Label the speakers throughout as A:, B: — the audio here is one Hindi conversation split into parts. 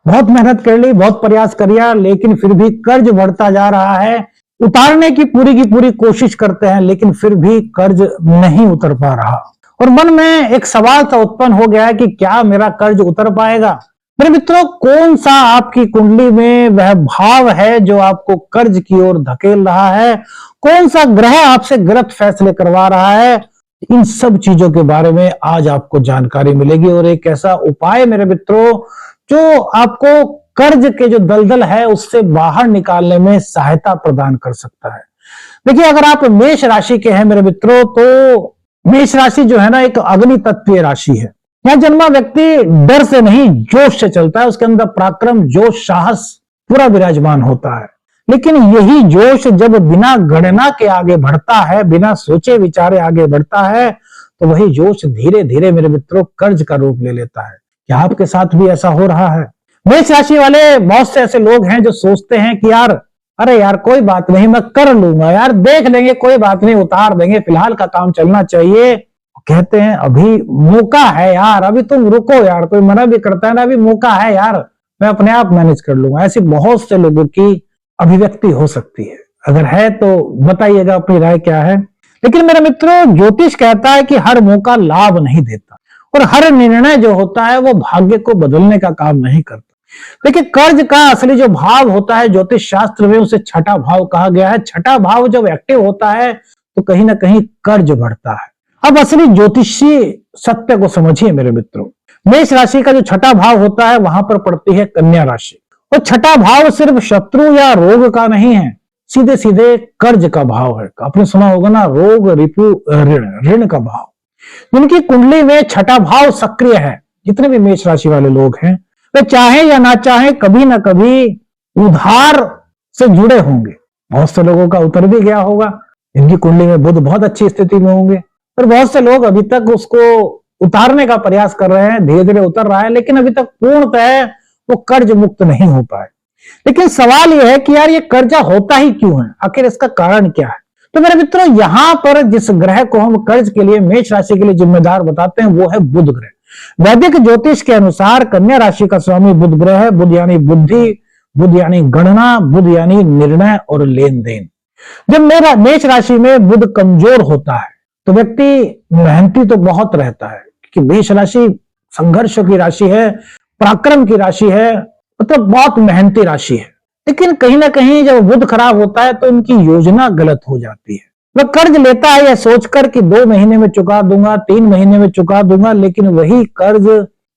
A: बहुत मेहनत कर ली, बहुत प्रयास किया, लेकिन फिर भी कर्ज बढ़ता जा रहा है। उतारने की पूरी कोशिश करते हैं, लेकिन फिर भी कर्ज नहीं उतर पा रहा। और मन में एक सवाल सा उत्पन्न हो गया है कि क्या मेरा कर्ज उतर पाएगा। मेरे मित्रों, कौन सा आपकी कुंडली में वह भाव है जो आपको कर्ज की ओर धकेल रहा है? कौन सा ग्रह आपसे गलत फैसले करवा रहा है? इन सब चीजों के बारे में आज आपको जानकारी मिलेगी, और एक ऐसा उपाय मेरे मित्रों जो आपको कर्ज के जो दलदल है उससे बाहर निकालने में सहायता प्रदान कर सकता है। देखिए, अगर आप मेष राशि के हैं मेरे मित्रों, तो मेष राशि जो है ना, एक अग्नि तत्वीय राशि है। यहां जन्मा व्यक्ति डर से नहीं, जोश से चलता है। उसके अंदर पराक्रम, जोश, साहस पूरा विराजमान होता है। लेकिन यही जोश जब बिना गणना के आगे बढ़ता है, बिना सोचे विचारे आगे बढ़ता है, तो वही जोश धीरे धीरे मेरे मित्रों कर्ज का रूप ले लेता है। क्या आपके साथ भी ऐसा हो रहा है? मेष राशि वाले बहुत से ऐसे लोग हैं जो सोचते हैं कि यार, अरे यार कोई बात नहीं, मैं कर लूंगा यार, देख लेंगे, कोई बात नहीं, उतार देंगे, फिलहाल का काम चलना चाहिए। कहते हैं अभी मौका है यार, अभी तुम रुको यार, कोई मना भी करता है ना, अभी मौका है यार, मैं अपने आप मैनेज कर लूंगा। ऐसी बहुत से लोगों की अभिव्यक्ति हो सकती है। अगर है तो बताइएगा अपनी राय क्या है। लेकिन मेरे मित्रों, ज्योतिष कहता है कि हर मौका लाभ नहीं देता, और हर निर्णय जो होता है वो भाग्य को बदलने का काम नहीं करता। देखिए, कर्ज का असली जो भाव होता है, ज्योतिष शास्त्र में उसे छठा भाव कहा गया है। छठा भाव जब एक्टिव होता है तो कहीं ना कहीं कर्ज बढ़ता है। अब असली ज्योतिषी सत्य को समझिए मेरे मित्रों। मेष राशि का जो छठा भाव होता है वहां पर पड़ती है कन्या राशि, और छठा भाव सिर्फ शत्रु या रोग का नहीं है, सीधे सीधे कर्ज का भाव है। आपने सुना होगा ना, रोग, रिपु, ऋण का भाव। जिनकी कुंडली में छठा भाव सक्रिय है, जितने भी मेष राशि वाले लोग हैं, वे चाहे या ना चाहे कभी ना कभी उधार से जुड़े होंगे। बहुत से लोगों का उतर भी गया होगा। इनकी कुंडली में बुध बहुत अच्छी स्थिति में होंगे, और बहुत से लोग अभी तक उसको उतारने का प्रयास कर रहे हैं, धीरे धीरे उतर रहा है, लेकिन अभी तक पूर्णतः वो कर्ज मुक्त नहीं हो पाए। लेकिन सवाल यह है कि यार ये कर्जा होता ही क्यों है, आखिर इसका कारण क्या है? तो मेरे मित्रों, यहां पर जिस ग्रह को हम कर्ज के लिए, मेष राशि के लिए जिम्मेदार बताते हैं वो है बुध ग्रह। वैदिक ज्योतिष के अनुसार कन्या राशि का स्वामी बुध ग्रह है। बुध यानी बुद्धि, बुध यानी गणना, बुध यानी निर्णय और लेन देन। जब मेरा मेष राशि में बुध कमजोर होता है तो व्यक्ति मेहनती तो बहुत रहता है, क्योंकि मेष राशि संघर्ष की राशि है, पराक्रम की राशि है, मतलब बहुत मेहनती राशि है। लेकिन कहीं ना कहीं जब बुध खराब होता है तो उनकी योजना गलत हो जाती है। वह कर्ज लेता है यह सोचकर कि 2 महीने में चुका दूंगा, 3 महीने में चुका दूंगा, लेकिन वही कर्ज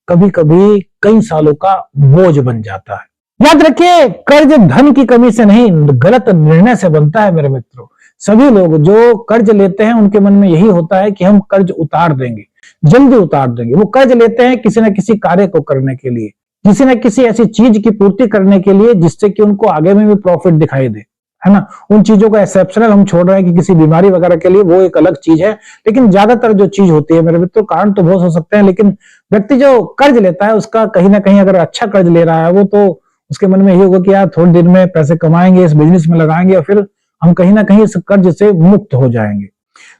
A: कभी कभी कई सालों का बोझ बन जाता है। याद रखिए, कर्ज धन की कमी से नहीं, गलत निर्णय से बनता है मेरे मित्रों। सभी लोग जो कर्ज लेते हैं उनके मन में यही होता है कि हम कर्ज उतार देंगे, जल्दी उतार देंगे। वो कर्ज लेते हैं किसी न किसी कार्य को करने के लिए, किसी न किसी ऐसी चीज की पूर्ति करने के लिए जिससे कि उनको आगे में भी प्रॉफिट दिखाई दे, है ना। उन चीजों को एक्सेप्शनल हम छोड़ रहे हैं कि किसी बीमारी वगैरह के लिए, वो एक अलग चीज है। लेकिन ज्यादातर जो चीज होती है मेरे मित्रों, कारण तो बहुत हो सकते हैं, लेकिन व्यक्ति जो कर्ज लेता है उसका कहीं ना कहीं, अगर अच्छा कर्ज ले रहा है वो, तो उसके मन में यही होगा कि यार थोड़ी देर में पैसे कमाएंगे, इस बिजनेस में लगाएंगे, और फिर हम कहीं ना कहीं इस कर्ज से मुक्त हो जाएंगे।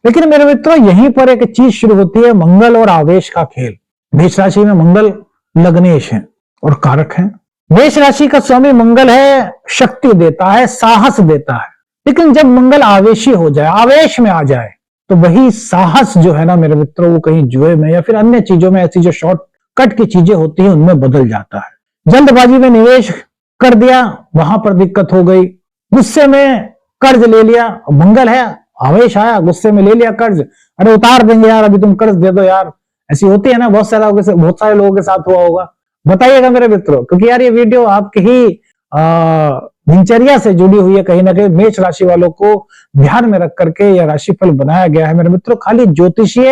A: लेकिन मेरे मित्रों, यहीं पर एक चीज शुरू होती है, मंगल और आवेश का खेल। मेष राशि में मंगल लग्नेश है और कारक है। मेष राशि का स्वामी मंगल है, शक्ति देता है, साहस देता है। लेकिन जब मंगल आवेशी हो जाए, आवेश में आ जाए, तो वही साहस जो है ना मेरे मित्रों, वो कहीं जुए में या फिर अन्य चीजों में, ऐसी जो शॉर्टकट की चीजें होती हैं उनमें बदल जाता है। जल्दबाजी में निवेश कर दिया, वहां पर दिक्कत हो गई। गुस्से में कर्ज ले लिया, मंगल है, आवेश आया, गुस्से में ले लिया कर्ज, अरे उतार देंगे यार, अभी तुम कर्ज दे दो यार। ऐसी होती है ना, बहुत सारे लोगों के साथ हुआ होगा। बताइएगा मेरे मित्रों, क्योंकि यार ये वीडियो आपके ही दिनचर्या से जुड़ी हुई है। कहीं ना कहीं मेष राशि वालों को ध्यान में रख करके यह राशिफल बनाया गया है मेरे मित्रों। खाली ज्योतिषीय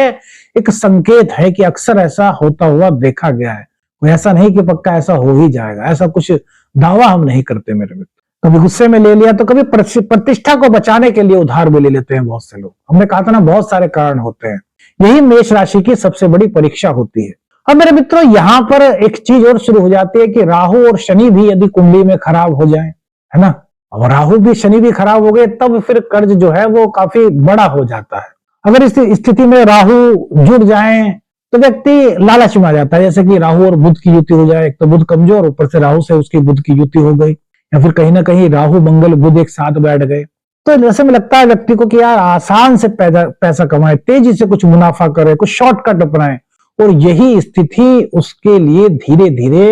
A: एक संकेत है कि अक्सर ऐसा होता हुआ देखा गया है, कोई ऐसा नहीं कि पक्का ऐसा हो ही जाएगा, ऐसा कुछ दावा हम नहीं करते मेरे मित्र। कभी गुस्से में ले लिया, तो कभी प्रतिष्ठा को बचाने के लिए उधार भी ले लेते हैं बहुत से लोग। हमने कहा था ना, बहुत सारे कारण होते हैं। यही मेष राशि की सबसे बड़ी परीक्षा होती है। अब मेरे मित्रों, यहां पर एक चीज और शुरू हो जाती है कि राहु और शनि भी यदि कुंडली में खराब हो जाए, है ना, और राहु भी शनि भी खराब हो गए, तब फिर कर्ज जो है वो काफी बड़ा हो जाता है। अगर इस स्थिति में राहु जुड़ जाएं तो व्यक्ति लालच में आ जाता है, जैसे कि राहु और बुध की युति हो जाए, एक तो बुध कमजोर, ऊपर से राहु से उसकी बुध की युति हो गई, या फिर कहीं ना कहीं राहु मंगल बुध एक साथ बैठ गए, तो जैसे में लगता है व्यक्ति को कि यार आसान से पैसा कमाए, तेजी से कुछ मुनाफा करे, कुछ शॉर्टकट अपनाए, और यही स्थिति उसके लिए धीरे धीरे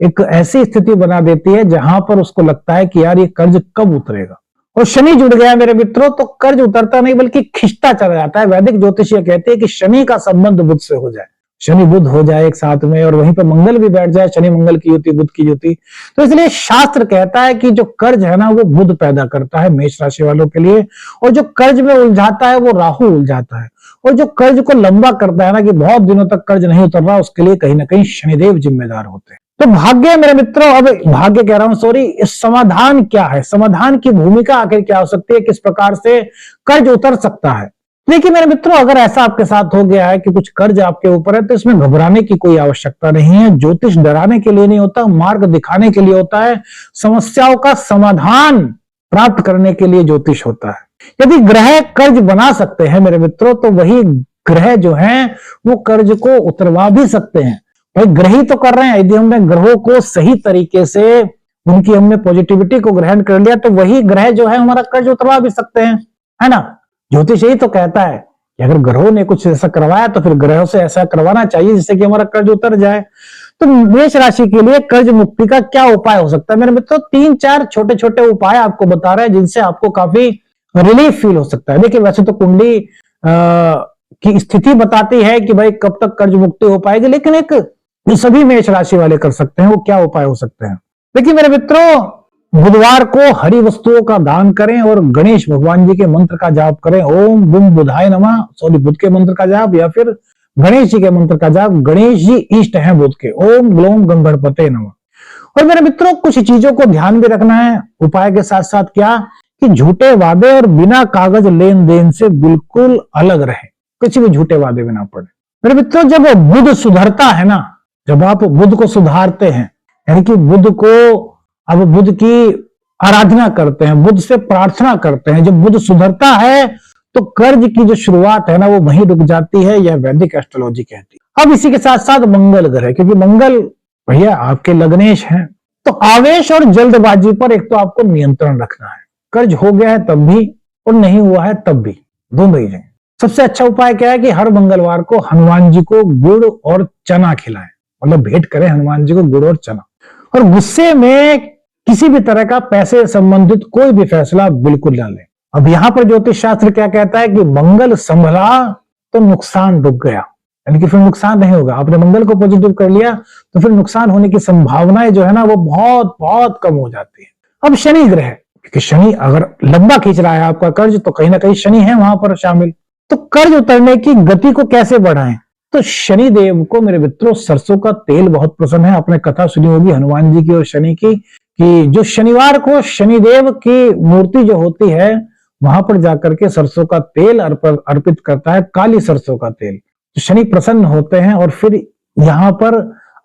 A: एक ऐसी स्थिति बना देती है जहां पर उसको लगता है कि यार ये कर्ज कब उतरेगा। और शनि जुड़ गया मेरे मित्रों तो कर्ज उतरता नहीं बल्कि खिंचता चला जाता है। वैदिक ज्योतिषीय कहते हैं कि शनि का संबंध बुध से हो जाए, शनि बुध हो जाए एक साथ में, और वहीं पर मंगल भी बैठ जाए, शनि मंगल की युति, बुध की युति, तो इसलिए शास्त्र कहता है कि जो कर्ज है ना वो बुध पैदा करता है मेष राशि वालों के लिए, और जो कर्ज में उलझाता है वो राहु उलझाता है, और जो कर्ज को लंबा करता है ना कि बहुत दिनों तक कर्ज नहीं उतर रहा, उसके लिए कहीं ना कहीं शनिदेव जिम्मेदार होते हैं। तो भाग्य मेरे मित्रों, अब भाग्य कह रहा हूं सॉरी, इस समाधान क्या है, समाधान की भूमिका आखिर क्या हो सकती है, किस प्रकार से कर्ज उतर सकता है। देखिए मेरे मित्रों, अगर ऐसा आपके साथ हो गया है कि कुछ कर्ज आपके ऊपर है तो इसमें घबराने की कोई आवश्यकता नहीं है। ज्योतिष डराने के लिए नहीं होता, मार्ग दिखाने के लिए होता है, समस्याओं का समाधान प्राप्त करने के लिए ज्योतिष होता है। यदि ग्रह कर्ज बना सकते हैं मेरे मित्रों, तो वही ग्रह जो है वो कर्ज को उतरवा भी सकते हैं। भाई ग्रह ही तो कर रहे हैं, यदि हमने ग्रहों को सही तरीके से उनकी हमने पॉजिटिविटी को ग्रहण कर लिया तो वही ग्रह जो है हमारा कर्ज उतरवा भी सकते हैं, है ना। ज्योतिष यही तो कहता है कि अगर ग्रहों ने कुछ ऐसा करवाया तो फिर ग्रहों से ऐसा करवाना चाहिए जिससे कि हमारा कर्ज उतर जाए। तो मेष राशि के लिए कर्ज मुक्ति का क्या उपाय हो सकता है मेरे मित्रों, 3-4 छोटे छोटे उपाय आपको बता रहे हैं जिनसे आपको काफी रिलीफ फील हो सकता है। देखिए वैसे तो कुंडली की स्थिति बताती है कि भाई कब तक कर्ज मुक्ति हो पाएगी, लेकिन एक जो सभी मेष राशि वाले कर सकते हैं वो क्या उपाय हो सकते हैं। देखिए मेरे मित्रों, बुधवार को हरी वस्तुओं का दान करें और गणेश भगवान जी के मंत्र का जाप करें, ओम बुम बुधाय नमः, सॉरी बुध के मंत्र का जाप या फिर गणेश जी के मंत्र का जाप। गणेश जी इष्ट हैं बुध के, ओम ग्लोम गणपते नमः। और मेरे मित्रों कुछ चीजों को ध्यान में रखना है उपाय के साथ साथ, क्या कि झूठे वादे और बिना कागज लेन देन से बिल्कुल अलग रहे, कुछ भी झूठे वादे में ना पड़े। मेरे मित्रों जब बुध सुधरता है ना, जब आप बुध को सुधारते हैं, यानी कि बुध को अब बुध की आराधना करते हैं, बुध से प्रार्थना करते हैं, जब बुध सुधरता है तो कर्ज की जो शुरुआत है ना वो वहीं रुक जाती है, यह वैदिक एस्ट्रोलॉजी कहती है। अब इसी के साथ साथ मंगल ग्रह, क्योंकि मंगल भैया आपके लग्नेश हैं, तो आवेश और जल्दबाजी पर एक तो आपको नियंत्रण रखना है। कर्ज हो गया है तब भी और नहीं हुआ है तब भी, दोनों ही जगह। सबसे अच्छा उपाय क्या है कि हर मंगलवार को हनुमान जी को गुड़ और चना खिलाएं, मतलब भेंट करें हनुमान जी को गुड़ और चना। और गुस्से में किसी भी तरह का पैसे संबंधित कोई भी फैसला बिल्कुल ना लें। अब यहां पर ज्योतिष शास्त्र क्या कहता है कि मंगल संभला तो नुकसान रुक गया, यानी कि फिर नुकसान नहीं होगा। आपने मंगल को पॉजिटिव कर लिया तो फिर नुकसान होने की संभावनाएं जो है ना वो बहुत बहुत कम हो जाती है। अब शनि ग्रह, क्योंकि शनि अगर लंबा खींच रहा है आपका कर्ज तो कहीं ना कहीं शनि है वहां पर शामिल। तो कर्ज उतरने की गति को कैसे बढ़ाएं, तो शनि देव को मेरे मित्रों सरसों का तेल बहुत पसंद है। आपने कथा सुनी होगी हनुमान जी की और शनि की, कि जो शनिवार को शनिदेव की मूर्ति जो होती है वहां पर जाकर के सरसों का तेल अर्पित करता है, काली सरसों का तेल, तो शनि प्रसन्न होते हैं। और फिर यहाँ पर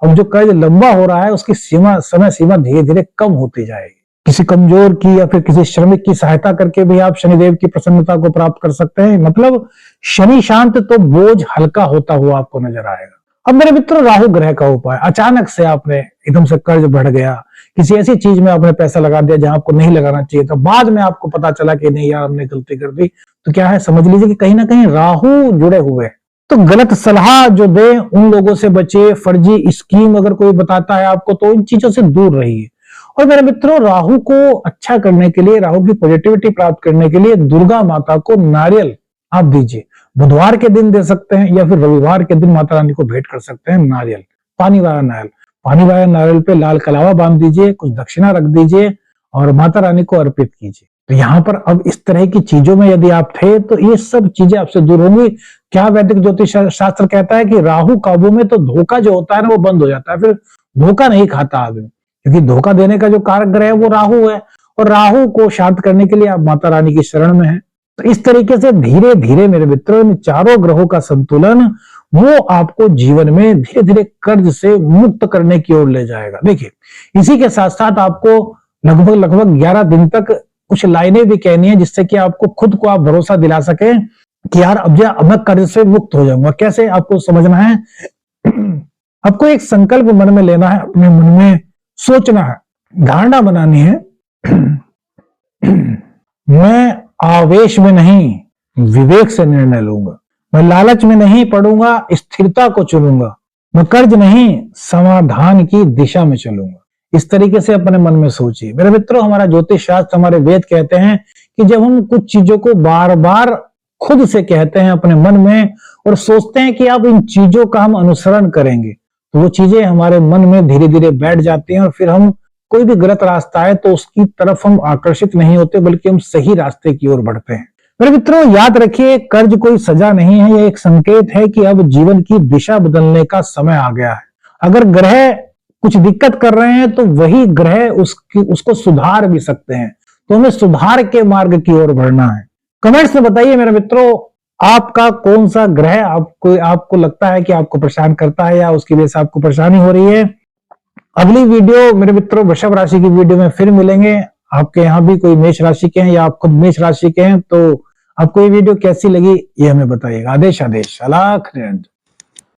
A: अब जो कर्ज लंबा हो रहा है उसकी समय सीमा धीरे धीरे कम होती जाएगी। किसी कमजोर की या फिर किसी श्रमिक की सहायता करके भी आप शनिदेव की प्रसन्नता को प्राप्त कर सकते हैं। मतलब शनि शांत तो बोझ हल्का होता हुआ आपको नजर आएगा। अब मेरे मित्रों राहु ग्रह का उपाय, अचानक से आपने एकदम से कर्ज बढ़ गया, किसी ऐसी चीज में आपने पैसा लगा दिया जहां आपको नहीं लगाना चाहिए था, बाद में आपको पता चला कि नहीं यार हमने गलती कर दी, तो क्या है समझ लीजिए कि कहीं ना कहीं राहु जुड़े हुए। तो गलत सलाह जो दे उन लोगों से बचे, फर्जी स्कीम अगर कोई बताता है आपको तो इन चीजों से दूर रहिए। और मेरे मित्रों राहु को अच्छा करने के लिए, राहु की पॉजिटिविटी प्राप्त करने के लिए दुर्गा माता को नारियल आप दीजिए। बुधवार के दिन दे सकते हैं या फिर रविवार के दिन माता रानी को भेंट कर सकते हैं नारियल, पानी वाला नारियल। पानी वाले नारियल पे लाल कलावा बांध दीजिए, कुछ दक्षिणा रख दीजिए और माता रानी को अर्पित कीजिए। तो यहाँ पर अब इस तरह की चीजों में यदि आप थे तो ये सब चीजें आपसे दूर होंगी। क्या वैदिक ज्योतिष शास्त्र कहता है कि राहु काबू में तो धोखा जो होता है ना वो बंद हो जाता है, फिर धोखा नहीं खाता आदमी, क्योंकि धोखा देने का जो कारक ग्रह है वो राहु है। और राहु को शांत करने के लिए आप माता रानी की शरण में हैं। तो इस तरीके से धीरे धीरे मेरे मित्रों इन चारों ग्रहों का संतुलन वो आपको जीवन में धीरे धीरे कर्ज से मुक्त करने की ओर ले जाएगा। देखिए इसी के साथ साथ आपको लगभग 11 दिन तक कुछ लाइनें भी कहनी है जिससे कि आपको खुद को आप भरोसा दिला सके कि यार अब मैं कर्ज से मुक्त हो जाऊंगा। कैसे आपको समझना है, आपको एक संकल्प मन में लेना है, अपने मन में सोचना है, धारणा बनानी है। मैं आवेश में नहीं, विवेक से निर्णय लूंगा। मैं लालच में नहीं पड़ूंगा, स्थिरता को चुनूंगा। मैं कर्ज नहीं, समाधान की दिशा में चलूंगा। इस तरीके से अपने मन में सोचिए। मेरे मित्रों, हमारा ज्योतिष शास्त्र, हमारे वेद कहते हैं कि जब हम कुछ चीजों को बार बार खुद से कहते हैं अपने मन में और सोचते हैं कि अब इन चीजों का हम अनुसरण करेंगे, तो वो चीजें हमारे मन में धीरे धीरे बैठ जाती हैं और फिर हम कोई भी गलत रास्ता है तो उसकी तरफ हम आकर्षित नहीं होते, बल्कि हम सही रास्ते की ओर बढ़ते हैं। मेरे मित्रों, याद रखिए, कर्ज कोई सजा नहीं है, यह एक संकेत है कि अब जीवन की दिशा बदलने का समय आ गया है। अगर ग्रह कुछ दिक्कत कर रहे हैं तो वही ग्रह उसको सुधार भी सकते हैं, तो हमें सुधार के मार्ग की ओर बढ़ना है। कमेंट्स में बताइए मेरे मित्रों, आपका कौन सा ग्रह आपको लगता है कि आपको परेशान करता है या उसकी वजह से आपको परेशानी हो रही है। अगली वीडियो मेरे मित्रों वृषभ राशि की वीडियो में फिर मिलेंगे। आपके यहाँ भी कोई मेष राशि के हैं या आप खुद मेष राशि के हैं, तो आपको ये वीडियो कैसी लगी ये हमें बताइएगा। आदेश आदेश, अलख निरंजन।